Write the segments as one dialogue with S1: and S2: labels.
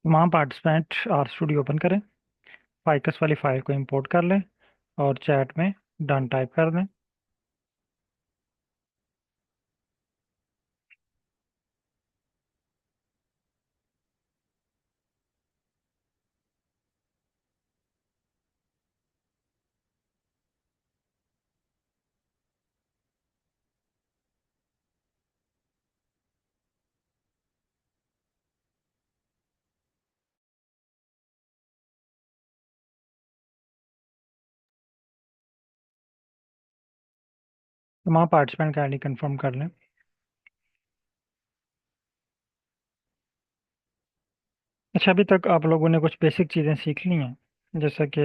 S1: तमाम participant are studio open करें। Ficus वाली फाइल को इंपोर्ट कर लें और चैट में डन टाइप कर दें। तमाम पार्टिसिपेंट का आईडी कंफर्म कर लें। अच्छा, अभी तक आप लोगों ने कुछ बेसिक चीज़ें सीख ली हैं, जैसे कि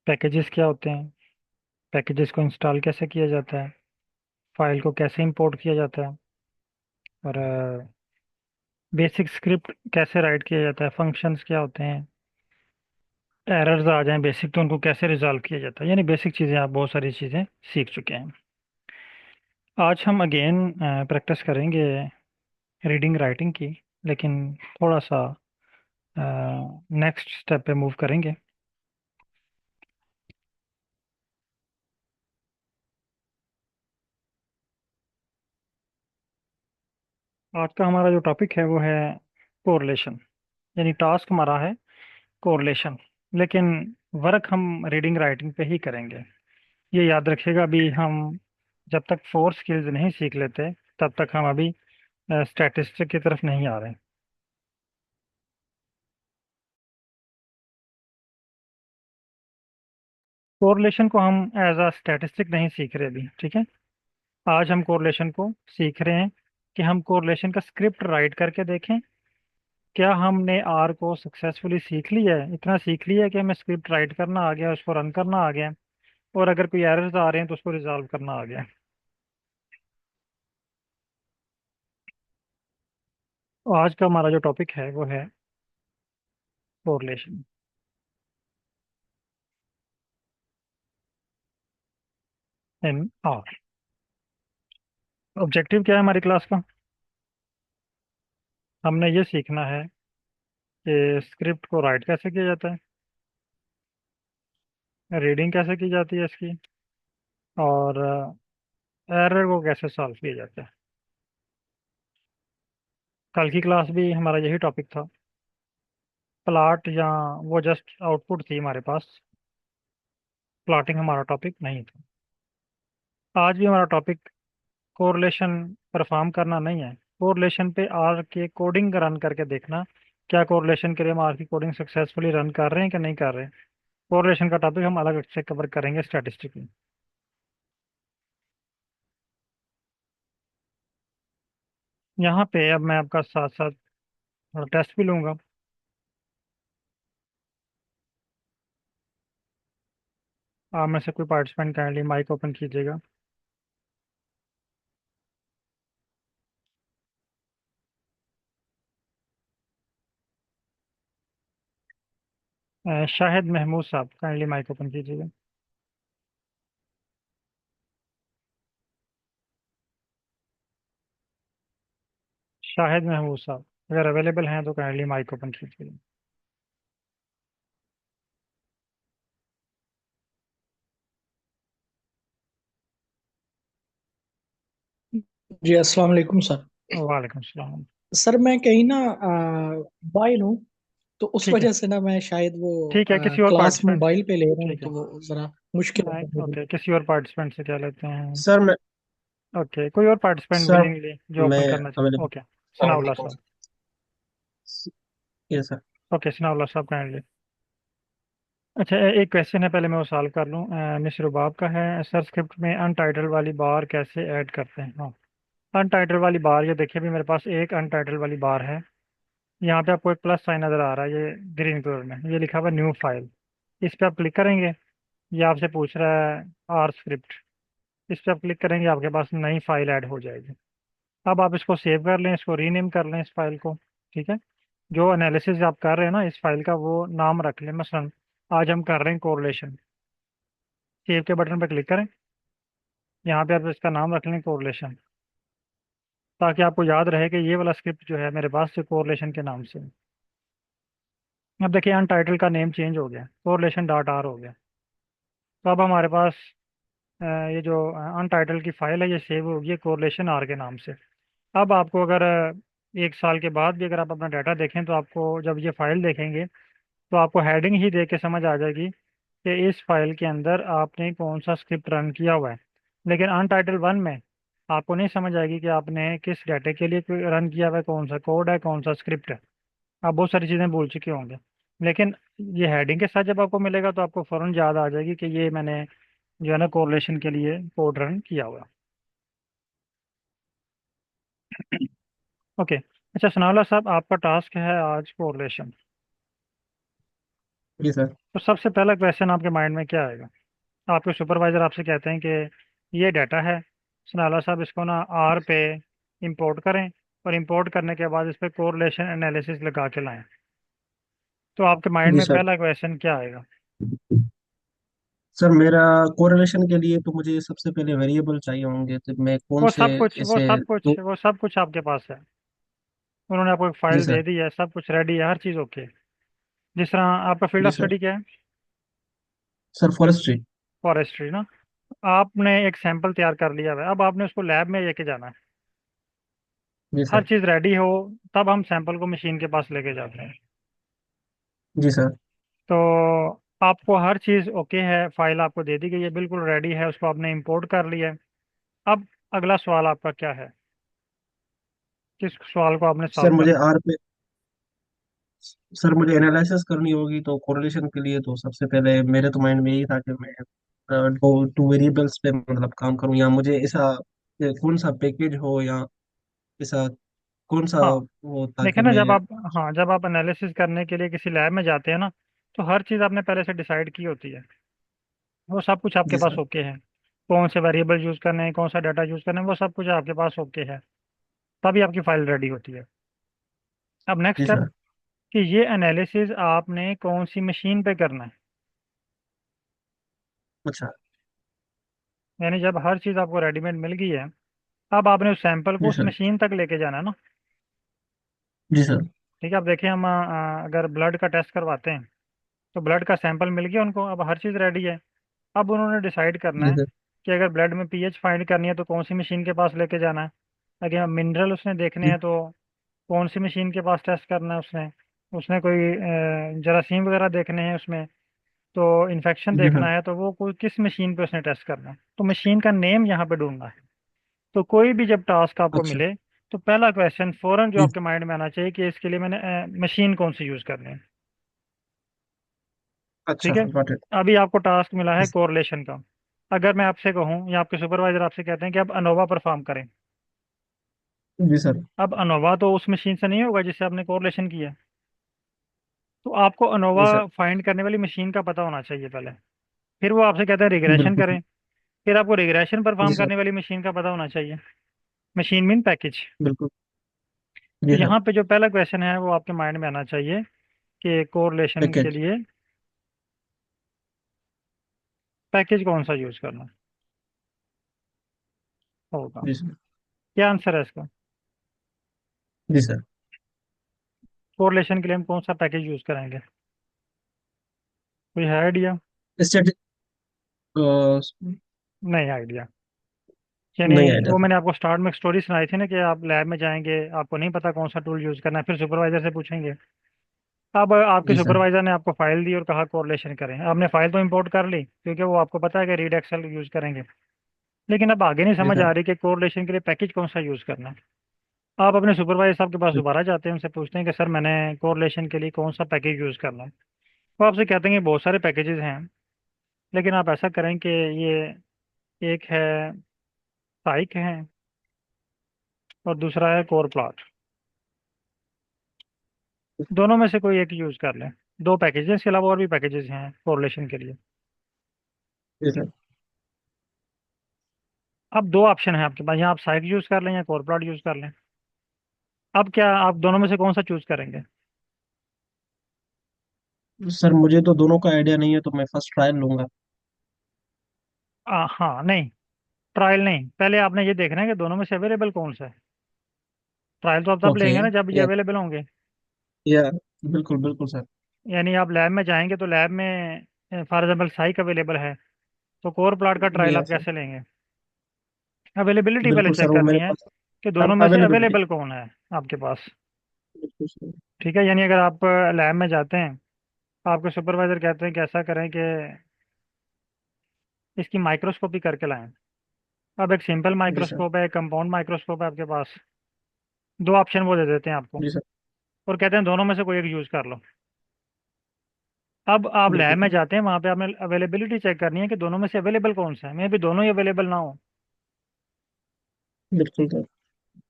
S1: पैकेजेस क्या होते हैं, पैकेजेस को इंस्टॉल कैसे किया जाता है, फाइल को कैसे इंपोर्ट किया जाता है, और बेसिक स्क्रिप्ट कैसे राइट किया जाता है, फंक्शंस क्या होते हैं, एरर्स आ जाएं बेसिक तो उनको कैसे रिजॉल्व किया जाता है। यानी बेसिक चीज़ें आप बहुत सारी चीज़ें सीख चुके हैं। आज हम अगेन प्रैक्टिस करेंगे रीडिंग राइटिंग की, लेकिन थोड़ा सा नेक्स्ट स्टेप पे मूव करेंगे। आज का हमारा जो टॉपिक है वो है कोरिलेशन। यानी टास्क हमारा है कोरिलेशन, लेकिन वर्क हम रीडिंग राइटिंग पे ही करेंगे। ये याद रखिएगा, अभी हम जब तक फोर स्किल्स नहीं सीख लेते तब तक हम अभी स्टैटिस्टिक की तरफ नहीं आ रहे। कोरिलेशन को हम एज अ स्टैटिस्टिक नहीं सीख रहे अभी, ठीक है। आज हम कोरिलेशन को सीख रहे हैं कि हम कोरिलेशन का स्क्रिप्ट राइट करके देखें। क्या हमने आर को सक्सेसफुली सीख लिया है, इतना सीख लिया है कि हमें स्क्रिप्ट राइट करना आ गया, उसको रन करना आ गया, और अगर कोई एरर्स आ रहे हैं तो उसको रिजॉल्व करना आ गया। तो आज का हमारा जो टॉपिक है वो है कोरिलेशन इन आर। ऑब्जेक्टिव क्या है हमारी क्लास का? हमने ये सीखना है कि स्क्रिप्ट को राइट कैसे किया जाता है, रीडिंग कैसे की जाती है इसकी, और एरर को कैसे सॉल्व किया जाता है। कल की क्लास भी हमारा यही टॉपिक था। प्लॉट या वो जस्ट आउटपुट थी हमारे पास, प्लॉटिंग हमारा टॉपिक नहीं था। आज भी हमारा टॉपिक कोरिलेशन परफॉर्म करना नहीं है, कोरिलेशन पे आर के कोडिंग रन करके देखना, क्या कोरिलेशन के लिए हम आर की कोडिंग सक्सेसफुली रन कर रहे हैं कि नहीं कर रहे हैं। कोरिलेशन का टॉपिक हम अलग से कवर करेंगे स्टैटिस्टिक में। यहाँ पे अब मैं आपका साथ साथ थोड़ा टेस्ट भी लूंगा। आप में से कोई पार्टिसिपेंट काइंडली माइक ओपन कीजिएगा। शाहिद महमूद साहब काइंडली माइक ओपन कीजिएगा। शाहिद महमूद साहब अगर अवेलेबल हैं तो काइंडली माइक ओपन कीजिएगा।
S2: जी अस्सलाम वालेकुम सर।
S1: वालेकुम सलाम।
S2: सर मैं कहीं ना मोबाइल हूँ, तो उस
S1: ठीक है,
S2: वजह से ना मैं शायद वो
S1: ठीक है, किसी और
S2: क्लास
S1: पार्टिसिपेंट।
S2: मोबाइल पे ले रहा हूँ,
S1: ठीक
S2: तो
S1: है,
S2: वो जरा मुश्किल होता है मेरे लिए।
S1: ओके, किसी और पार्टिसिपेंट से क्या लेते हैं।
S3: सर मैं
S1: ओके, कोई और पार्टिसिपेंट
S3: सर
S1: विलिंगली जो
S3: मैं
S1: ओपन करना चाहे।
S3: अवेलेबल।
S1: ओके,
S3: सलाम
S1: सनाउल्लाह
S3: अलैकुम।
S1: साहब।
S3: Yes sir.
S1: ओके, सनाउल्लाह साहब काइंडली। अच्छा, एक क्वेश्चन है, पहले मैं वो सॉल्व कर लूँ। मिस रुबाब का है, सर स्क्रिप्ट में अनटाइटल वाली बार कैसे ऐड करते हैं। हाँ, अनटाइटल वाली बार, ये देखिए अभी मेरे पास एक अनटाइटल वाली बार है। यहाँ पे आपको एक प्लस साइन नज़र आ रहा है, ये ग्रीन कलर में, ये लिखा हुआ न्यू फाइल। इस पर आप क्लिक करेंगे, ये आपसे पूछ रहा है आर स्क्रिप्ट। इस पर आप क्लिक करेंगे, आपके पास नई फाइल ऐड हो जाएगी। अब आप इसको सेव कर लें, इसको रीनेम कर लें इस फाइल को। ठीक है, जो एनालिसिस आप कर रहे हैं ना इस फाइल का, वो नाम रख लें। मसलन आज हम कर रहे हैं कोरिलेशन। सेव के बटन पर क्लिक करें, यहाँ पे आप इसका नाम रख लें कोरिलेशन। ताकि आपको याद रहे कि ये वाला स्क्रिप्ट जो है मेरे पास से कोरिलेशन के नाम से है। अब देखिए अनटाइटल का नेम चेंज हो गया, कोरिलेशन डॉट आर हो गया। तो अब हमारे पास ये जो अनटाइटल की फाइल है ये सेव होगी है कोरिलेशन आर के नाम से। अब आपको अगर 1 साल के बाद भी अगर आप अपना डाटा देखें तो आपको जब ये फाइल देखेंगे तो आपको हेडिंग ही देख के समझ आ जाएगी कि इस फाइल के अंदर आपने कौन सा स्क्रिप्ट रन किया हुआ है। लेकिन अनटाइटल वन में आपको नहीं समझ आएगी कि आपने किस डाटे के लिए रन किया हुआ है, कौन सा कोड है, कौन सा स्क्रिप्ट है। आप बहुत सारी चीज़ें भूल चुके होंगे। लेकिन ये हेडिंग के साथ जब आपको मिलेगा तो आपको फ़ौरन याद आ जाएगी कि ये मैंने जो है ना कोरिलेशन के लिए कोड रन किया हुआ है। ओके। अच्छा सनाउल्लाह साहब, आपका टास्क है आज कोरिलेशन।
S2: जी सर।
S1: तो सबसे पहला क्वेश्चन आपके माइंड में क्या आएगा? आपके सुपरवाइजर आपसे कहते हैं कि ये डाटा है सनाउल्लाह साहब, इसको ना आर पे इंपोर्ट करें और इंपोर्ट करने के बाद इस पे कोरिलेशन एनालिसिस लगा के लाएं। तो आपके माइंड
S2: जी
S1: में
S2: सर।
S1: पहला क्वेश्चन क्या आएगा?
S2: सर मेरा कोरिलेशन के लिए तो मुझे सबसे पहले वेरिएबल चाहिए होंगे, तो मैं कौन
S1: वो
S2: से
S1: सब कुछ वो
S2: ऐसे
S1: सब
S2: तो।
S1: कुछ वो सब कुछ आपके पास है। उन्होंने आपको एक
S2: जी
S1: फाइल दे
S2: सर।
S1: दी है, सब कुछ रेडी है, हर चीज़ ओके। जिस तरह आपका फील्ड
S2: जी
S1: ऑफ
S2: सर।
S1: स्टडी क्या है?
S2: Sir forestry.
S1: फॉरेस्ट्री ना। आपने एक सैंपल तैयार कर लिया है, अब आपने उसको लैब में लेके जाना है।
S2: जी
S1: हर
S2: सर।
S1: चीज़ रेडी हो तब हम सैंपल को मशीन के पास लेके जाते हैं।
S2: जी सर।
S1: तो आपको हर चीज़ ओके है, फाइल आपको दे दी गई है, बिल्कुल रेडी है, उसको आपने इंपोर्ट कर लिया है। अब अगला सवाल आपका क्या है? किस सवाल को आपने
S2: सर
S1: सॉल्व
S2: मुझे
S1: करना है?
S2: आर पे सर मुझे एनालिसिस करनी होगी, तो कोरिलेशन के लिए तो सबसे पहले मेरे तो माइंड में यही था कि मैं दो टू वेरिएबल्स पे मतलब काम करूं, या मुझे ऐसा कौन सा पैकेज हो, या ऐसा कौन सा
S1: हाँ
S2: हो
S1: देखिए
S2: ताकि
S1: ना,
S2: मैं।
S1: जब आप हाँ जब आप एनालिसिस करने के लिए किसी लैब में जाते हैं ना, तो हर चीज़ आपने पहले से डिसाइड की होती है। वो सब कुछ आपके
S2: जी
S1: पास
S2: सर।
S1: ओके है। कौन से वेरिएबल यूज़ करने हैं, कौन सा डाटा यूज़ करना है, वो सब कुछ आपके पास ओके है। तभी आपकी फाइल रेडी होती है। अब नेक्स्ट
S2: जी
S1: स्टेप
S2: सर।
S1: कि ये एनालिसिस आपने कौन सी मशीन पे करना है।
S2: अच्छा।
S1: यानी जब हर चीज़ आपको रेडीमेड मिल गई है, अब आपने उस सैंपल को
S2: जी
S1: उस
S2: सर।
S1: मशीन तक लेके जाना है ना।
S2: जी सर।
S1: ठीक है, अब देखिए हम अगर ब्लड का टेस्ट करवाते हैं तो ब्लड का सैंपल मिल गया उनको, अब हर चीज़ रेडी है। अब उन्होंने डिसाइड करना
S2: जी
S1: है
S2: सर।
S1: कि अगर ब्लड में पीएच फाइंड करनी है तो कौन सी मशीन के पास लेके जाना है। अगर मिनरल उसने देखने
S2: जी।
S1: हैं तो कौन सी मशीन के पास टेस्ट करना है उसने। उसने कोई जरासीम वगैरह देखने हैं उसमें, तो इन्फेक्शन
S2: जी सर।
S1: देखना है तो वो कोई किस मशीन पे उसने टेस्ट करना है, तो मशीन का नेम यहाँ पे ढूंढना है। तो कोई भी जब टास्क आपको
S2: अच्छा।
S1: मिले तो पहला क्वेश्चन फौरन जो
S2: जी।
S1: आपके माइंड में आना चाहिए कि इसके लिए मैंने मशीन कौन सी यूज़ करनी है।
S2: अच्छा
S1: ठीक है।
S2: Sir, got it.
S1: अभी आपको टास्क मिला है कोरिलेशन का। अगर मैं आपसे कहूँ या आपके सुपरवाइजर आपसे कहते हैं कि आप अनोवा परफॉर्म करें,
S2: जी सर।
S1: अब अनोवा तो उस मशीन से नहीं होगा जिससे आपने कोरिलेशन किया। तो आपको अनोवा
S2: जी सर।
S1: फाइंड करने वाली मशीन का पता होना चाहिए पहले। फिर वो आपसे कहते हैं रिग्रेशन
S2: बिल्कुल।
S1: करें, फिर आपको रिग्रेशन
S2: जी
S1: परफॉर्म
S2: सर।
S1: करने वाली मशीन का पता होना चाहिए। Machine mean package.
S2: बिल्कुल।
S1: तो
S2: जी सर।
S1: यहाँ पे जो पहला क्वेश्चन है वो आपके माइंड में आना चाहिए कि कोरिलेशन के
S2: पैकेज।
S1: लिए पैकेज कौन सा यूज़ करना होगा।
S2: जी सर।
S1: क्या आंसर है इसका?
S2: जी सर।
S1: कोरिलेशन के लिए हम कौन सा पैकेज यूज़ करेंगे? कोई है आइडिया?
S2: स्टैटिक।
S1: नहीं आइडिया। यानी
S2: नहीं आइडिया
S1: वो
S2: सर।
S1: मैंने आपको स्टार्ट में एक स्टोरी सुनाई थी ना कि आप लैब में जाएंगे, आपको नहीं पता कौन सा टूल यूज़ करना है, फिर सुपरवाइजर से पूछेंगे। अब आपके
S2: जी सर।
S1: सुपरवाइजर ने आपको फाइल दी और कहा कोरिलेशन करें, आपने फाइल तो इंपोर्ट कर ली क्योंकि वो आपको पता है कि रीड एक्सेल यूज़ करेंगे। लेकिन अब आगे नहीं
S2: जी
S1: समझ
S2: सर।
S1: आ रही कि कोरिलेशन के लिए पैकेज कौन सा यूज़ करना है। आप अपने सुपरवाइजर साहब के पास दोबारा जाते हैं, उनसे पूछते हैं कि सर मैंने कोरिलेशन के लिए कौन सा पैकेज यूज़ करना है। वो आपसे कहते हैं कि बहुत सारे पैकेजेस हैं, लेकिन आप ऐसा करें कि ये एक है साइक है और दूसरा है कोर प्लॉट। दोनों में से कोई एक यूज़ कर लें। दो पैकेजेस, इसके अलावा और भी पैकेजेस हैं कोरिलेशन के लिए।
S2: जी सर।
S1: अब दो ऑप्शन है आपके पास, या आप साइक यूज़ कर लें या कोर प्लॉट यूज़ कर लें। अब क्या आप दोनों में से कौन सा चूज़ करेंगे?
S2: सर मुझे तो दोनों का आइडिया नहीं है, तो मैं फर्स्ट ट्रायल लूंगा।
S1: हाँ नहीं, ट्रायल नहीं, पहले आपने ये देखना है कि दोनों में से अवेलेबल कौन सा है। ट्रायल तो आप तब
S2: ओके।
S1: लेंगे ना जब ये
S2: या
S1: अवेलेबल होंगे।
S2: या बिल्कुल बिल्कुल सर।
S1: यानी आप लैब में जाएंगे तो लैब में फॉर एग्जाम्पल साइक अवेलेबल है, तो कोर प्लाट का ट्रायल आप
S2: यस सर।
S1: कैसे लेंगे? अवेलेबिलिटी पहले
S2: बिल्कुल
S1: चेक
S2: सर, वो
S1: करनी
S2: मेरे
S1: है
S2: पास
S1: कि दोनों में से
S2: अवेलेबिलिटी।
S1: अवेलेबल कौन है आपके पास।
S2: बिल्कुल सर।
S1: ठीक है, यानी अगर आप लैब में जाते हैं, आपके सुपरवाइजर कहते हैं कि ऐसा करें कि इसकी माइक्रोस्कोपी करके लाएं। अब एक सिंपल
S2: जी सर।
S1: माइक्रोस्कोप है, एक कंपाउंड माइक्रोस्कोप है आपके पास। दो ऑप्शन वो दे देते हैं आपको
S2: जी सर।
S1: और कहते हैं दोनों में से कोई एक यूज़ कर लो। अब आप
S2: बिल्कुल
S1: लैब में
S2: सर।
S1: जाते हैं, वहां पे आपने अवेलेबिलिटी चेक करनी है कि दोनों में से अवेलेबल कौन सा है, मे भी दोनों ही अवेलेबल ना हो।
S2: बिल्कुल सर।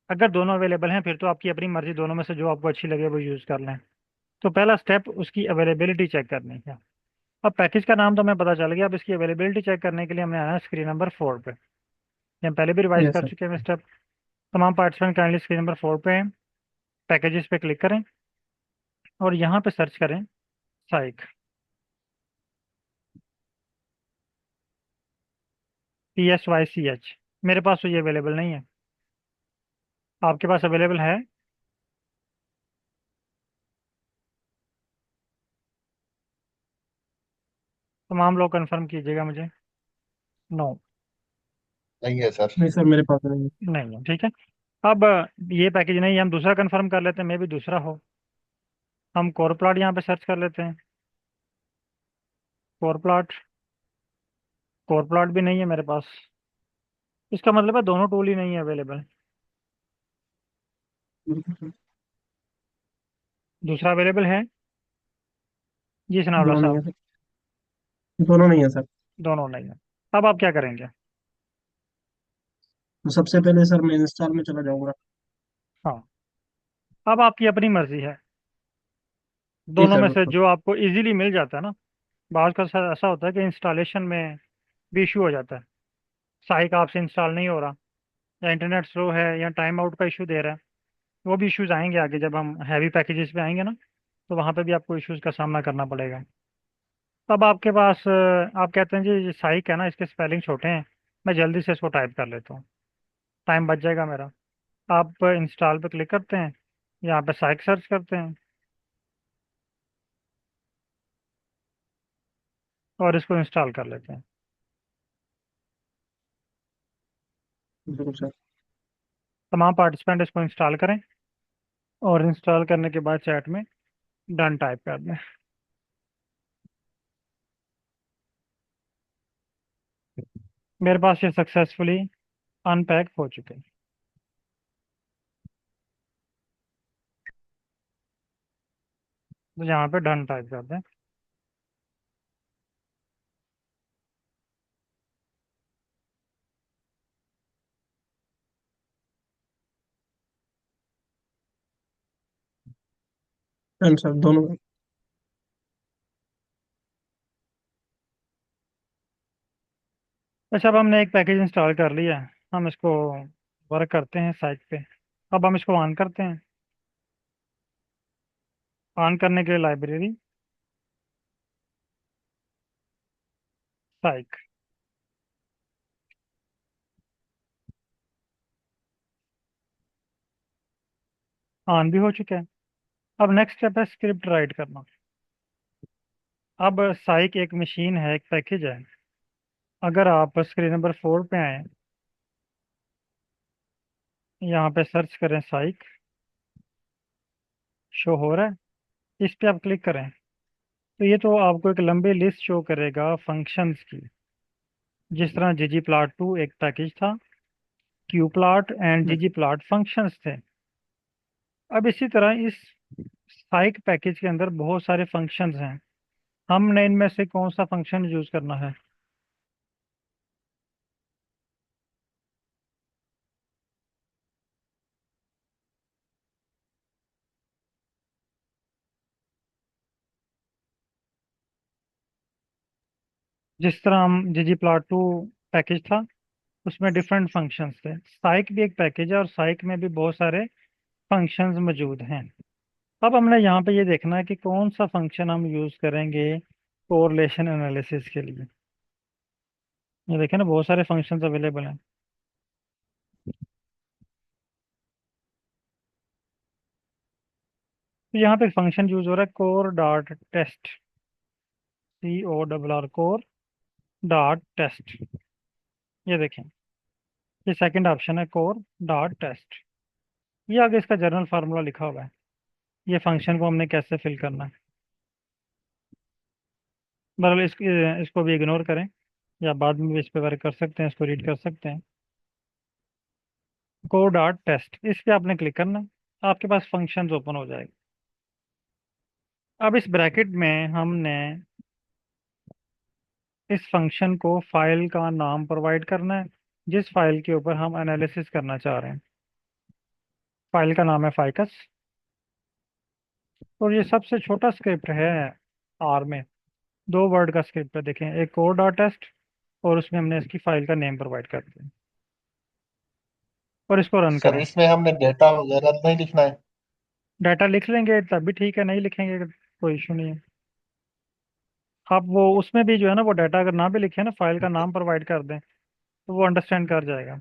S1: अगर दोनों अवेलेबल हैं फिर तो आपकी अपनी मर्जी, दोनों में से जो आपको अच्छी लगे वो यूज़ कर लें। तो पहला स्टेप उसकी अवेलेबिलिटी चेक करने का। अब पैकेज का नाम तो हमें पता चल गया, अब इसकी अवेलेबिलिटी चेक करने के लिए हमने आना है स्क्रीन नंबर 4 पे। ये हम पहले भी रिवाइज
S2: यस
S1: कर
S2: सर।
S1: चुके हैं स्टेप। तमाम पार्टिसिपेंट काइंडली स्क्रीन नंबर 4 पे पैकेजेस पे क्लिक करें और यहाँ पे सर्च करें साइक, PSYCH। मेरे पास तो ये अवेलेबल नहीं है, आपके पास अवेलेबल है? तमाम लोग कंफर्म कीजिएगा मुझे। नो,
S2: नहीं है सर। नहीं सर, मेरे पास नहीं है।
S1: नहीं है, ठीक है। अब ये पैकेज नहीं है, हम दूसरा कंफर्म कर लेते हैं, मे भी दूसरा हो। हम कोर प्लॉट यहाँ पे सर्च कर लेते हैं। कोर प्लॉट, कोर प्लॉट भी नहीं है मेरे पास। इसका मतलब है दोनों टूल ही नहीं है अवेलेबल।
S2: बिल्कुल सर।
S1: दूसरा अवेलेबल है जी सनाउल्ला
S2: दोनों नहीं है
S1: साहब?
S2: सर। दोनों नहीं है सर।
S1: दोनों नहीं है। अब आप क्या करेंगे?
S2: तो सबसे पहले सर मैं इंस्टॉल में चला जाऊंगा।
S1: हाँ, अब आपकी अपनी मर्जी है,
S2: जी
S1: दोनों
S2: सर
S1: में से
S2: बिल्कुल।
S1: जो आपको इजीली मिल जाता है ना। बाज़ का सर ऐसा होता है कि इंस्टॉलेशन में भी इशू हो जाता है, साइक आपसे इंस्टॉल नहीं हो रहा, या इंटरनेट स्लो है, या टाइम आउट का इशू दे रहा है। वो भी इश्यूज आएंगे आगे जब हम हैवी पैकेजेस पे आएंगे ना, तो वहाँ पे भी आपको इश्यूज का सामना करना पड़ेगा। तब आपके पास आप कहते हैं जी ये साइक है ना, इसके स्पेलिंग छोटे हैं, मैं जल्दी से इसको टाइप कर लेता हूँ, टाइम बच जाएगा मेरा। आप इंस्टॉल पे क्लिक करते हैं, यहाँ पे साइक सर्च करते हैं और इसको इंस्टॉल कर लेते हैं।
S2: बिल्कुल सर।
S1: तमाम पार्टिसिपेंट इसको इंस्टॉल करें और इंस्टॉल करने के बाद चैट में डन टाइप कर दें। मेरे पास ये सक्सेसफुली अनपैक हो चुके हैं, तो यहाँ पे डन टाइप कर दें।
S2: एंड सर दोनों।
S1: अच्छा, अब हमने एक पैकेज इंस्टॉल कर लिया है, हम इसको वर्क करते हैं साइट पे। अब हम इसको ऑन करते हैं। ऑन करने के लिए लाइब्रेरी साइक ऑन भी हो चुका है। अब नेक्स्ट स्टेप है स्क्रिप्ट राइट करना। अब साइक एक मशीन है, एक पैकेज है। अगर आप स्क्रीन नंबर 4 पे आए, यहाँ पे सर्च करें साइक, शो हो रहा है, इस पे आप क्लिक करें तो ये तो आपको एक लंबी लिस्ट शो करेगा फंक्शंस की। जिस तरह जीजी प्लॉट 2 एक पैकेज था, क्यू प्लॉट एंड जीजी प्लॉट फंक्शंस थे। अब इसी तरह इस साइक पैकेज के अंदर बहुत सारे फंक्शंस हैं, हमने इनमें से कौन सा फंक्शन यूज करना है? जिस तरह हम जीजी प्लॉट 2 पैकेज था, उसमें डिफरेंट फंक्शंस थे। साइक भी एक पैकेज है और साइक में भी बहुत सारे फंक्शंस मौजूद हैं। अब हमने यहाँ पे ये देखना है कि कौन सा फंक्शन हम यूज करेंगे कोरिलेशन एनालिसिस के लिए। ये देखें ना, बहुत सारे फंक्शंस अवेलेबल हैं। तो यहाँ पे फंक्शन यूज हो रहा है core dot test, CORR core dot test. ये देखें, ये सेकंड ऑप्शन है कोर डॉट टेस्ट। ये आगे इसका जनरल फार्मूला लिखा हुआ है। ये फंक्शन को हमने कैसे फिल करना है। बहरहाल इसको भी इग्नोर करें, या बाद में भी इस पे वर्क कर सकते हैं, इसको रीड कर सकते हैं। कोर डॉट टेस्ट, इस पे आपने क्लिक करना है, आपके पास फंक्शंस ओपन हो जाएगा। अब इस ब्रैकेट में हमने इस फंक्शन को फाइल का नाम प्रोवाइड करना है, जिस फाइल के ऊपर हम एनालिसिस करना चाह रहे हैं। फाइल का नाम है फाइकस, और ये सबसे छोटा स्क्रिप्ट है आर में। दो वर्ड का स्क्रिप्ट है, देखें, एक कोड डॉट टेस्ट, और उसमें हमने इसकी फाइल का नेम प्रोवाइड कर दिया, और इसको रन
S2: सर
S1: करें।
S2: इसमें हमने डेटा वगैरह नहीं लिखना है?
S1: डाटा लिख लेंगे तब भी ठीक है, नहीं लिखेंगे कोई इशू नहीं है। आप वो उसमें भी जो है ना, वो डाटा अगर ना भी लिखे ना, फाइल का नाम प्रोवाइड कर दें तो वो अंडरस्टैंड कर जाएगा।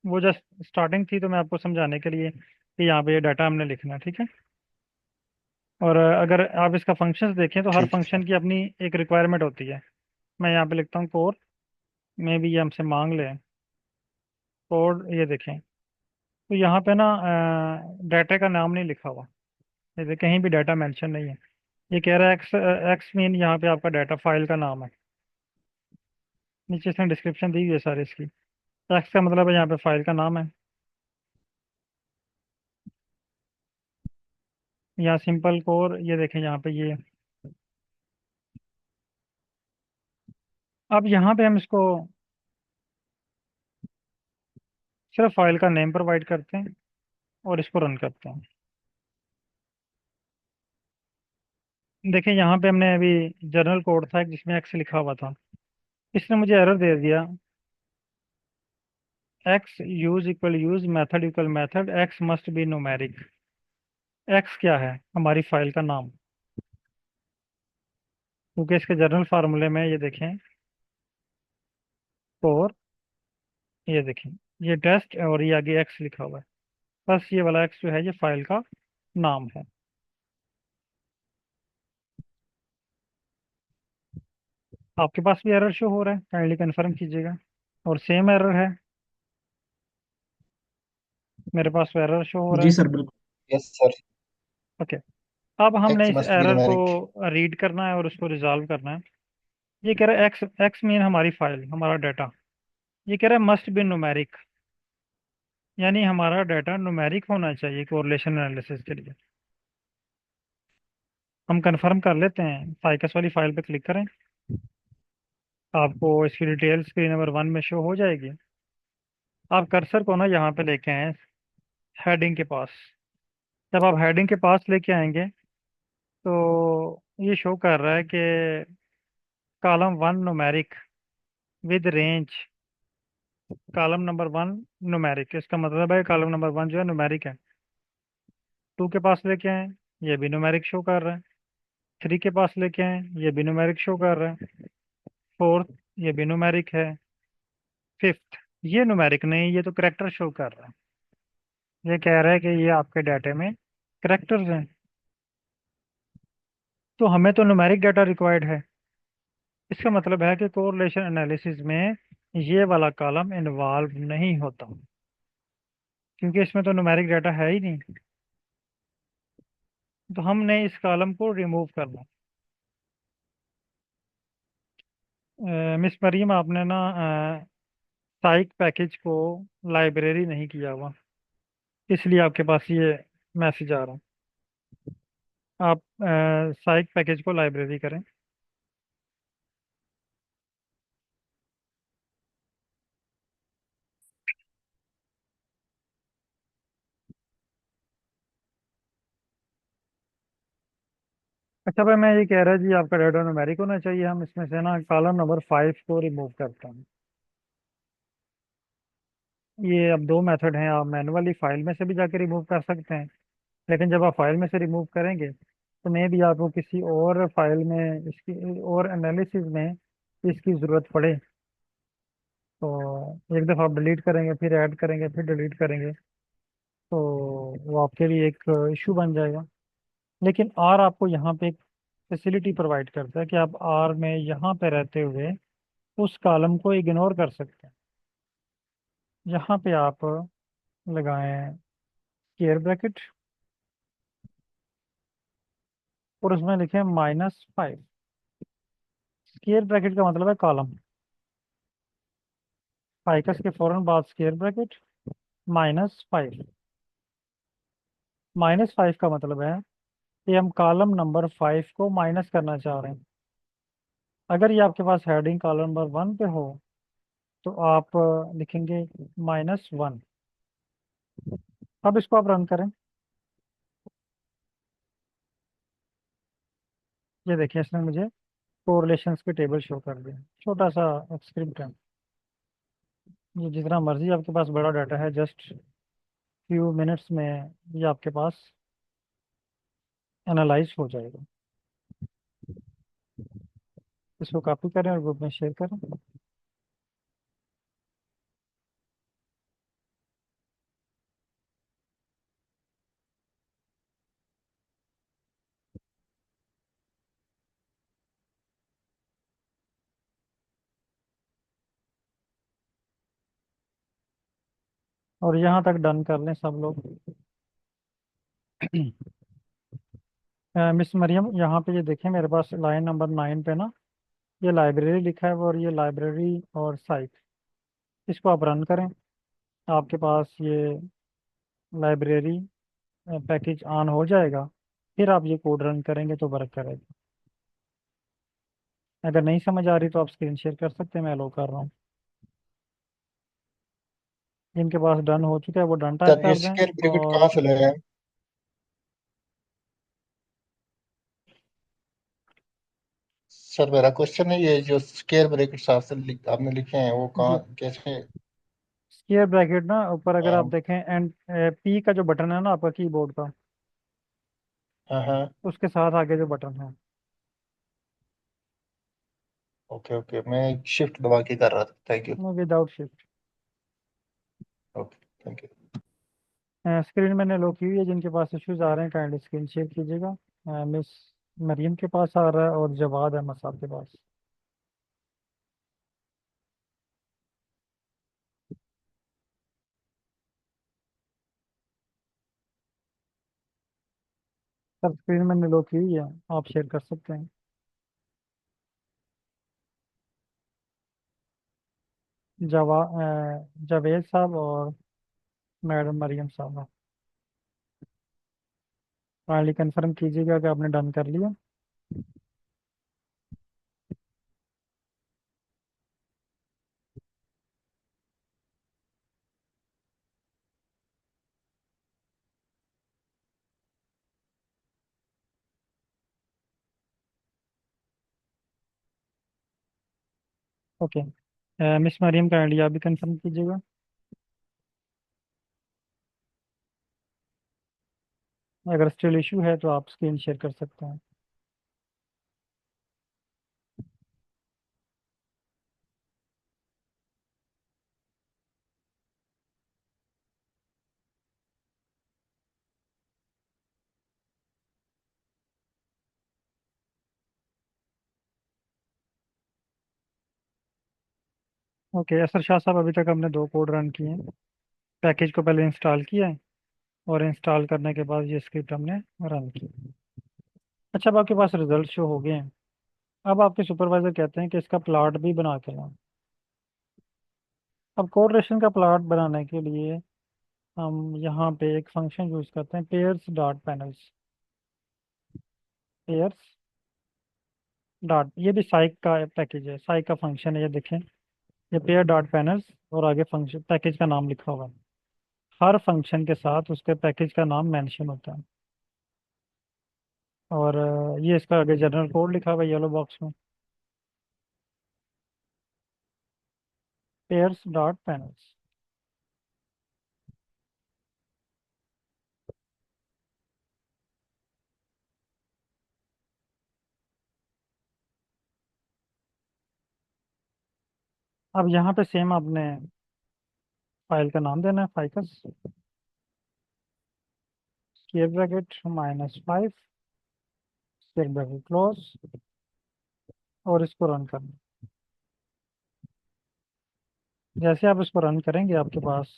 S1: वो जस्ट स्टार्टिंग थी तो मैं आपको समझाने के लिए कि यहाँ पे ये डाटा हमने लिखना है, ठीक है। और अगर आप इसका फंक्शंस देखें तो हर
S2: ठीक है
S1: फंक्शन
S2: सर।
S1: की अपनी एक रिक्वायरमेंट होती है। मैं यहाँ पे लिखता हूँ कोर, में भी ये हमसे मांग ले कोड, ये देखें। तो यहाँ पे ना डाटा का नाम नहीं लिखा हुआ, जैसे कहीं भी डाटा मेंशन नहीं है। ये कह रहा है एक्स, एक्स मीन यहाँ पे आपका डाटा फाइल का नाम है। नीचे इसने डिस्क्रिप्शन दी हुई है सारी इसकी। एक्स का मतलब है यहाँ पे फाइल का नाम है। यहाँ सिंपल कोर, ये देखें यहाँ पे ये। अब यहाँ पे हम इसको सिर्फ फाइल का नेम प्रोवाइड करते हैं और इसको रन करते हैं। देखिए यहाँ पे हमने अभी जर्नल कोड था जिसमें एक्स लिखा हुआ था, इसने मुझे एरर दे दिया। X use equal use, method equal method, x must be numeric. X क्या है? हमारी फाइल का नाम। क्योंकि इसके जर्नल फार्मूले में ये देखें, और ये देखें, ये टेस्ट और ये आगे एक्स लिखा हुआ है। बस ये वाला एक्स जो है ये फाइल का नाम है। आपके पास भी एरर शो हो रहा है, काइंडली कंफर्म कीजिएगा। और सेम एरर है, मेरे पास एरर शो हो रहा
S2: जी
S1: है।
S2: सर बिल्कुल, यस सर।
S1: ओके, अब हमने
S2: एक्स
S1: इस
S2: मस्ट बी
S1: एरर को
S2: न्यूमेरिक।
S1: रीड करना है और उसको रिजॉल्व करना है। ये कह रहा है एक्स, एक्स मीन हमारी फाइल, हमारा डाटा। ये कह रहा है मस्ट बी न्यूमेरिक, यानी हमारा डाटा न्यूमेरिक होना चाहिए कोरिलेशन एनालिसिस के लिए। हम कंफर्म कर लेते हैं, फाइकस वाली फाइल पे क्लिक करें, आपको इसकी डिटेल स्क्रीन नंबर 1 में शो हो जाएगी। आप कर्सर को ना यहाँ पे लेके आए, हेडिंग के पास। जब आप हेडिंग के पास लेके आएंगे तो ये शो कर रहा है कि column 1 numeric with range, column number 1 numeric. इसका मतलब है कॉलम नंबर 1 जो है न्यूमेरिक है। 2 के पास लेके आए, ये भी न्यूमेरिक शो कर रहा है। 3 के पास लेके आए, ये भी न्यूमेरिक शो कर रहा है। 4th, ये भी न्यूमेरिक है। 5th, ये न्यूमेरिक नहीं, ये तो करेक्टर शो कर रहा है। ये कह रहा है कि ये आपके डाटे में करेक्टर्स हैं। तो हमें तो न्यूमेरिक डाटा रिक्वायर्ड है। इसका मतलब है कि कोरिलेशन एनालिसिस में ये वाला कॉलम इन्वॉल्व नहीं होता, क्योंकि इसमें तो न्यूमेरिक डाटा है ही नहीं। तो हमने इस कॉलम को रिमूव करना। मिस मरीम, आपने ना साइक पैकेज को लाइब्रेरी नहीं किया हुआ, इसलिए आपके पास ये मैसेज आ रहा है। आप साइक पैकेज को लाइब्रेरी करें। अच्छा भाई, मैं ये कह रहा जी, आपका डाटा न्यूमेरिक होना चाहिए। हम इसमें से ना कॉलम नंबर 5 को रिमूव करते हैं। ये अब दो मेथड हैं, आप मैनुअली फाइल में से भी जाके रिमूव कर सकते हैं। लेकिन जब आप फाइल में से रिमूव करेंगे तो मे भी आपको किसी और फाइल में इसकी और एनालिसिस में इसकी ज़रूरत पड़े। तो एक दफ़ा आप डिलीट करेंगे, फिर ऐड करेंगे, फिर डिलीट करेंगे, तो वो आपके लिए एक इशू बन जाएगा। लेकिन आर आपको यहाँ पे एक फैसिलिटी प्रोवाइड करता है कि आप आर में यहाँ पे रहते हुए उस कॉलम को इग्नोर कर सकते हैं। यहाँ पे आप लगाएं स्क्वायर ब्रैकेट और उसमें लिखें -5। स्क्वायर ब्रैकेट का मतलब है कॉलम। फाइकस के फौरन बाद स्क्वायर ब्रैकेट -5। -5 का मतलब है कि हम कॉलम नंबर 5 को माइनस करना चाह रहे हैं। अगर ये आपके पास हेडिंग कॉलम नंबर 1 पे हो तो आप लिखेंगे -1। अब इसको आप रन करें। ये देखिए इसने मुझे कोरिलेशंस की टेबल शो कर दिया। छोटा सा स्क्रिप्ट है। ये जितना मर्जी आपके पास बड़ा डाटा है, जस्ट फ्यू मिनट्स में ये आपके पास एनालाइज हो जाएगा। इसको कॉपी करें और ग्रुप में शेयर करें। और यहाँ तक डन कर लें सब लोग। मिस मरियम, यहाँ पे ये देखें मेरे पास लाइन नंबर 9 पे ना ये लाइब्रेरी लिखा है और ये लाइब्रेरी और साइट। इसको आप रन करें। आपके पास ये लाइब्रेरी पैकेज ऑन हो जाएगा। फिर आप ये कोड रन करेंगे तो वर्क करेगा। अगर नहीं समझ आ रही तो आप स्क्रीन शेयर कर सकते हैं, मैं अलो कर रहा हूँ। जिनके पास डन हो चुका है वो डन टाइप
S2: सर ये
S1: कर दें।
S2: स्क्वायर ब्रैकेट
S1: और
S2: कहाँ से लाया है? सर मेरा क्वेश्चन है, ये जो स्क्वायर ब्रैकेट्स आपने लिखे हैं वो कहाँ,
S1: जी,
S2: कैसे?
S1: स्क्वायर ब्रैकेट ना ऊपर अगर आप
S2: हाँ
S1: देखें एंड पी का जो बटन है ना आपका कीबोर्ड का,
S2: हाँ हाँ।
S1: उसके साथ आगे जो बटन है।
S2: ओके ओके, मैं शिफ्ट दबा के कर रहा था। Thank you.
S1: Without shift.
S2: Okay thank you.
S1: Screen मैंने लो की हुई है। जिनके पास इश्यूज आ रहे हैं काइंडली स्क्रीन शेयर कीजिएगा। मिस मरियम के पास आ रहा है और जवाद अहमद साहब के पास। सब स्क्रीन मैंने लो की हुई है, आप शेयर कर सकते हैं। जावेद साहब और मैडम मरियम साहब, काइंडली कंफर्म कीजिएगा कि आपने डन कर लिया। ओके। मिस मरियम काइंडली आप भी कंफर्म कीजिएगा। अगर स्टिल इशू है तो आप स्क्रीन शेयर कर सकते हैं। ओके, असर शाह साहब अभी तक हमने 2 कोड रन किए हैं। पैकेज को पहले इंस्टॉल किया है और इंस्टॉल करने के बाद ये स्क्रिप्ट हमने रन की। अच्छा, अब आपके पास रिजल्ट शो हो गए हैं। अब आपके सुपरवाइजर कहते हैं कि इसका प्लॉट भी बना के लाओ। अब कोरिलेशन का प्लॉट बनाने के लिए हम यहाँ पे एक फंक्शन यूज करते हैं, pairs dot panels. Pairs dot, ये भी साइक का पैकेज है, साइक का फंक्शन है। ये देखें, ये पेयर डॉट पैनल्स और आगे फंक्शन पैकेज का नाम लिखा हुआ है। हर फंक्शन के साथ उसके पैकेज का नाम मेंशन होता है। और ये इसका आगे जनरल कोड लिखा हुआ है येलो बॉक्स में, पेयर्स डॉट पैनल्स। अब यहाँ पे सेम आपने फाइल का नाम देना है, फाइकस स्क्वायर ब्रैकेट -5 फिर ब्रैकेट क्लोज, और इसको रन करना। जैसे आप इसको रन करेंगे आपके पास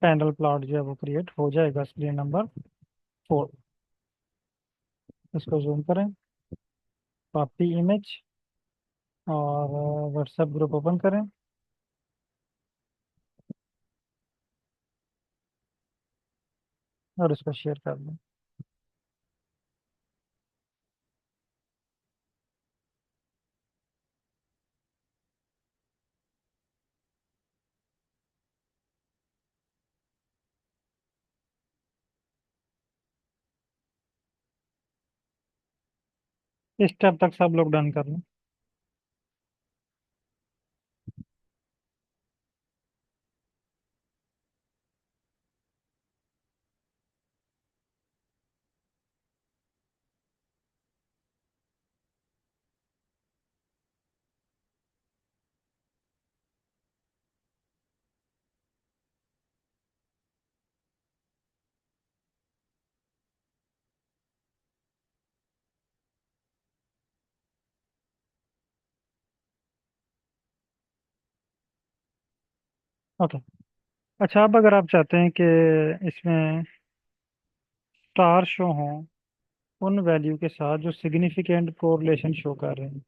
S1: पैनल प्लॉट जो है वो क्रिएट हो जाएगा, स्क्रीन नंबर 4। इसको जूम करें, कॉपी इमेज, और व्हाट्सएप ग्रुप ओपन करें, और इसको शेयर कर दें। इस स्टेप तक सब लोग डन कर लें। ओके। अच्छा, अब अगर आप चाहते हैं कि इसमें स्टार शो हो उन वैल्यू के साथ जो सिग्निफिकेंट कोरिलेशन शो कर रहे हैं,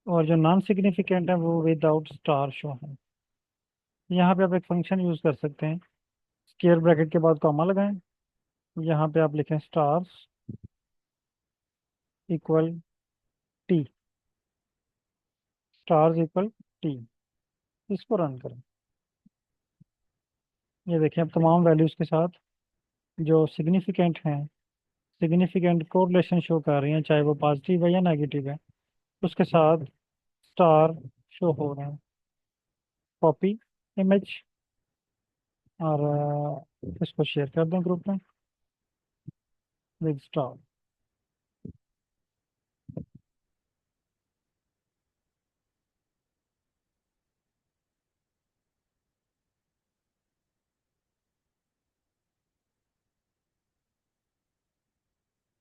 S1: और जो नॉन सिग्निफिकेंट है वो विदाउट स्टार शो है, यहाँ पे आप एक फंक्शन यूज कर सकते हैं। स्क्वायर ब्रैकेट के बाद कॉमा लगाएं, यहाँ पे आप लिखें stars equal T, stars equal T. इसको रन करें। ये देखें, अब तमाम वैल्यूज के साथ जो सिग्निफिकेंट हैं, सिग्निफिकेंट कोरिलेशन शो कर रही हैं, चाहे वो पॉजिटिव है या नेगेटिव है, उसके साथ स्टार शो हो रहे हैं। कॉपी इमेज, और इसको शेयर कर दें ग्रुप में विद स्टार।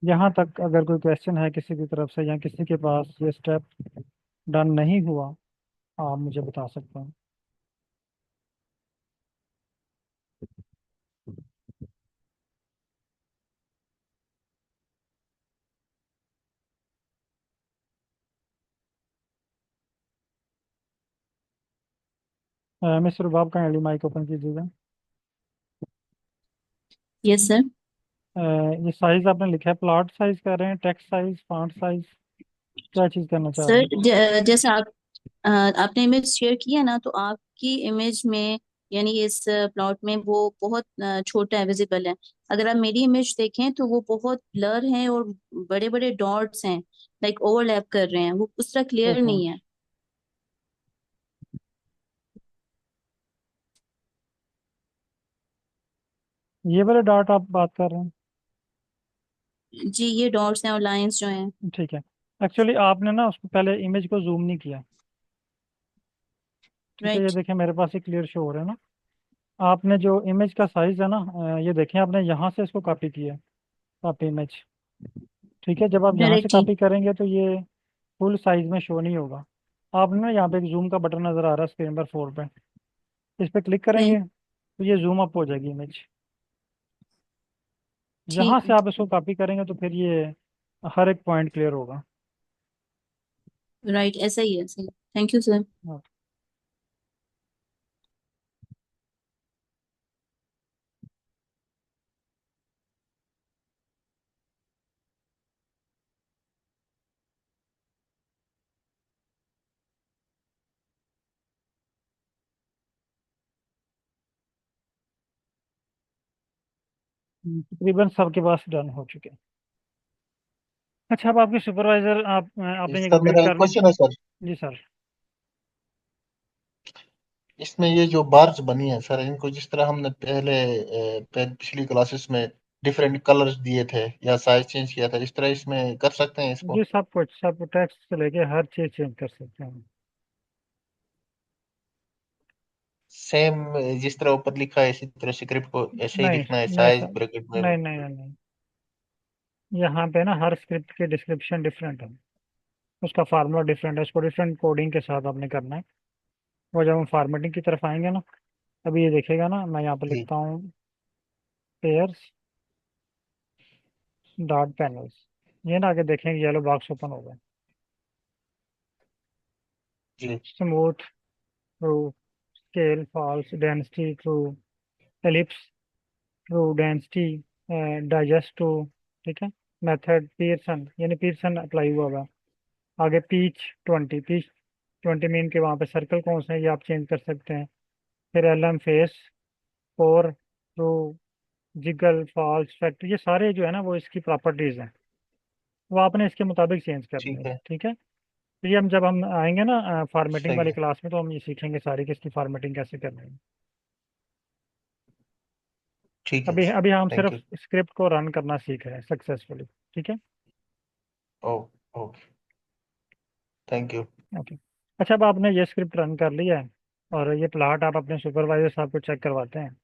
S1: यहाँ तक अगर कोई क्वेश्चन है किसी की तरफ से, या किसी के पास ये स्टेप डन नहीं हुआ, आप मुझे बता सकते हैं। मिस्टर रुबाब का माइक ओपन कीजिएगा।
S3: Yes sir.
S1: ये साइज आपने लिखा है, प्लॉट साइज कर रहे हैं, टेक्स्ट साइज, फॉन्ट साइज, क्या चीज़ करना चाह रहे
S3: सर
S1: हैं?
S3: जैसे आपने इमेज शेयर किया ना, तो आपकी इमेज में यानी इस प्लॉट में वो बहुत छोटा है, विजिबल है। अगर आप मेरी इमेज देखें तो वो बहुत ब्लर है और बड़े बड़े डॉट्स हैं, लाइक ओवरलैप कर रहे हैं, वो उस तरह क्लियर
S1: एक
S3: नहीं
S1: मिनट,
S3: है।
S1: ये वाले डॉट आप बात कर रहे
S3: जी, ये डॉट्स हैं और लाइंस जो हैं।
S1: हैं? ठीक है। एक्चुअली आपने ना उसको पहले इमेज को जूम नहीं किया। ठीक है, ये
S3: राइट।
S1: देखें मेरे पास ये क्लियर शो हो रहा है ना। आपने जो इमेज का साइज है ना, ये देखें आपने यहाँ से इसको कॉपी किया है, कॉपी इमेज। ठीक है, जब आप यहाँ से
S3: डायरेक्टली।
S1: कॉपी करेंगे तो ये फुल साइज में शो नहीं होगा। आपने ना यहाँ पे एक जूम का बटन नजर आ रहा है स्क्रीन नंबर 4 पे, इस पे क्लिक
S3: ओके।
S1: करेंगे तो ये जूम अप हो जाएगी इमेज। यहाँ
S3: ठीक
S1: से
S3: है।
S1: आप इसको कॉपी करेंगे तो फिर ये हर एक पॉइंट क्लियर होगा।
S3: राइट, ऐसा ही है, सही। Thank you sir.
S1: हाँ। तकरीबन सबके पास डन हो चुके हैं। अच्छा, अब आपके सुपरवाइजर आपने ये
S2: इसका
S1: कंप्लीट
S2: मेरा एक
S1: कर ली?
S2: क्वेश्चन है सर।
S1: जी सर।
S2: इसमें ये जो बार्स बनी है सर, इनको जिस तरह हमने पिछली क्लासेस में डिफरेंट कलर्स दिए थे या साइज चेंज किया था, इस तरह इसमें कर सकते हैं इसको?
S1: जी, सब कुछ, सब टेक्स्ट से लेके हर चीज़ चेंज कर सकते हैं।
S2: सेम जिस तरह ऊपर लिखा है इसी तरह स्क्रिप्ट को ऐसे ही
S1: नहीं,
S2: लिखना है,
S1: नहीं
S2: साइज
S1: सर,
S2: ब्रैकेट में?
S1: नहीं नहीं नहीं नहीं। यहाँ पे ना हर स्क्रिप्ट के डिस्क्रिप्शन डिफरेंट है, उसका फार्मूला डिफरेंट है, उसको डिफरेंट कोडिंग के साथ आपने करना है। वो जब हम फॉर्मेटिंग की तरफ आएंगे ना, अभी ये देखेगा ना, मैं यहाँ पे
S2: जी।
S1: लिखता हूँ पेयर्स डॉट पैनल्स, ये ना आगे देखेंगे येलो बॉक्स ओपन होगा।
S2: जी।
S1: Smooth, true, scale false, density true, ellipse true, density digest true, ठीक है। मेथड पीयरसन, यानी पीयरसन अप्लाई हुआ हुआ। आगे पीच 20, पीच 20 मीन के वहाँ पे सर्कल कौन से हैं ये आप चेंज कर सकते हैं। फिर L M face, four, true, jiggle, false, factor, ये सारे जो है ना वो इसकी प्रॉपर्टीज हैं, वो आपने इसके मुताबिक चेंज करनी
S2: ठीक
S1: है,
S2: है।
S1: ठीक है। तो ये हम जब हम आएंगे ना फॉर्मेटिंग
S2: सही
S1: वाली
S2: है।
S1: क्लास में, तो हम ये सीखेंगे सारी कि इसकी फॉर्मेटिंग कैसे करनी है।
S2: ठीक है।
S1: अभी अभी हम
S2: थैंक
S1: सिर्फ
S2: यू।
S1: स्क्रिप्ट को रन करना सीख रहे हैं सक्सेसफुली, ठीक है।
S2: ओ। ओके। Thank you.
S1: ओके। अच्छा, अब आपने ये स्क्रिप्ट रन कर लिया है और ये प्लाट आप अपने सुपरवाइजर साहब को चेक करवाते हैं।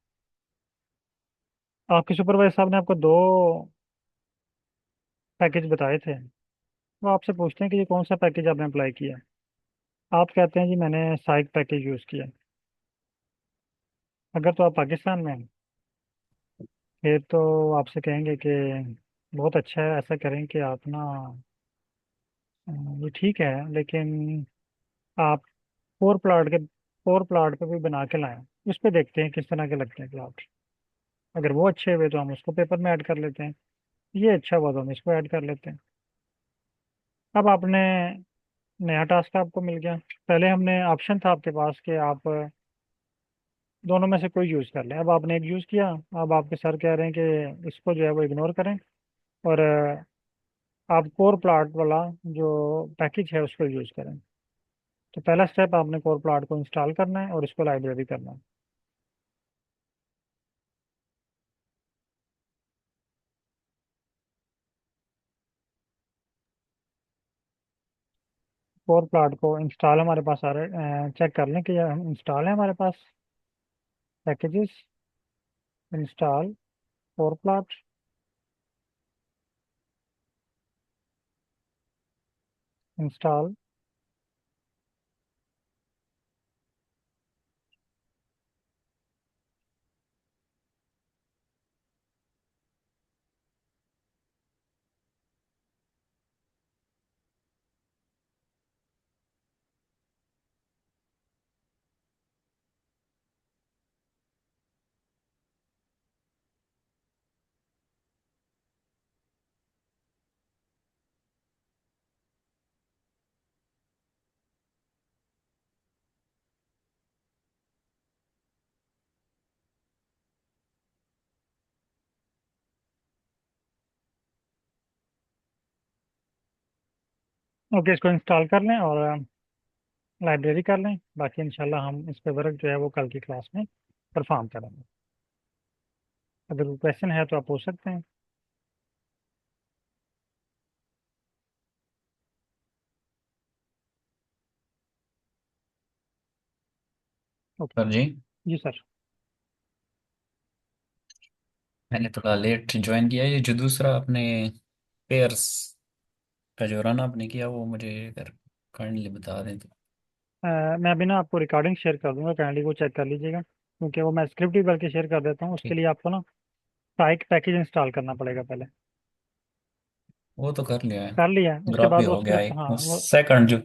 S1: आपके सुपरवाइजर साहब ने आपको दो पैकेज बताए थे, वो आपसे पूछते हैं कि ये कौन सा पैकेज आपने अप्लाई किया है। आप कहते हैं जी मैंने साइक पैकेज यूज़ किया। अगर तो आप पाकिस्तान में हैं, फिर तो आपसे कहेंगे कि बहुत अच्छा है, ऐसा करें कि आप ना ये ठीक है, लेकिन आप फोर प्लाट पे भी बना के लाएं, उस पे देखते हैं किस तरह के लगते हैं प्लाट। अगर वो अच्छे हुए तो हम उसको पेपर में ऐड कर लेते हैं, ये अच्छा हुआ तो हम इसको ऐड कर लेते हैं। अब आपने नया टास्क आपको मिल गया। पहले हमने ऑप्शन था आपके पास कि आप दोनों में से कोई यूज़ कर लें, अब आपने एक यूज़ किया। अब आपके सर कह रहे हैं कि इसको जो है वो इग्नोर करें और आप कोर प्लाट वाला जो पैकेज है उसको यूज़ करें। तो पहला स्टेप, आपने कोर प्लाट को इंस्टॉल करना है और इसको लाइब्रेरी करना है। कोर प्लाट को इंस्टॉल हमारे पास आ रहे चेक कर लें कि ये हम इंस्टॉल है हमारे पास। Packages, install corrplot, install. Okay, इसको इंस्टॉल कर लें और लाइब्रेरी कर लें। बाकी इंशाल्लाह हम इस पे वर्क जो है वो कल की क्लास में परफॉर्म करेंगे। अगर कोई क्वेश्चन है तो आप पूछ सकते हैं। ओके।
S4: सर जी,
S1: जी सर।
S4: मैंने थोड़ा लेट ज्वाइन किया। ये जो दूसरा आपने पेयर्स का जो रन आपने किया वो मुझे अगर काइंडली बता दें तो।
S1: मैं अभी ना आपको रिकॉर्डिंग शेयर कर दूंगा, काइंडली वो चेक कर लीजिएगा, क्योंकि वो मैं स्क्रिप्ट भी बल्कि शेयर कर देता हूँ। उसके
S4: ठीक,
S1: लिए आपको ना साइक पैकेज इंस्टॉल करना पड़ेगा पहले।
S4: वो तो कर लिया है।
S1: कर लिया है, उसके
S4: ग्राफ भी
S1: बाद वो
S4: हो गया
S1: स्क्रिप्ट,
S4: एक
S1: हाँ
S4: वो
S1: वो
S4: सेकंड जो।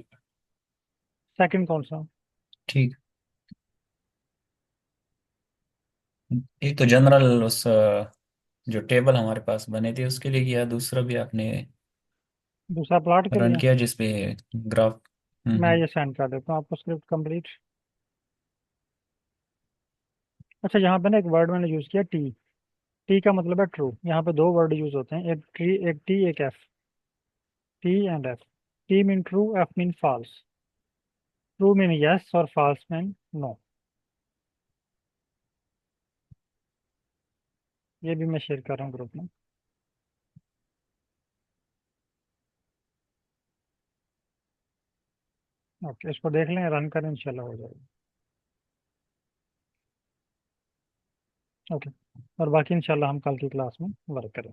S1: सेकंड कौन सा?
S4: ठीक। एक तो जनरल उस जो टेबल हमारे पास बने थे उसके लिए किया, दूसरा भी आपने
S1: दूसरा प्लॉट के
S4: रन
S1: लिए।
S4: किया जिसपे ग्राफ।
S1: मैं ये सेंड कर देता हूँ आपको स्क्रिप्ट कंप्लीट। अच्छा, यहाँ पे ना एक वर्ड मैंने यूज़ किया, टी। टी का मतलब है ट्रू। यहाँ पे दो वर्ड यूज होते हैं, एक ट्री, एक टी, एक F. T and F. T mean true, F mean false. True mean yes और फॉल्स मीन नो। ये भी मैं शेयर कर रहा हूँ ग्रुप में। ओके, इसको देख लें, रन करें, इंशाल्लाह हो जाएगा। ओके। और बाकी इंशाल्लाह हम कल की क्लास में वर्क करें।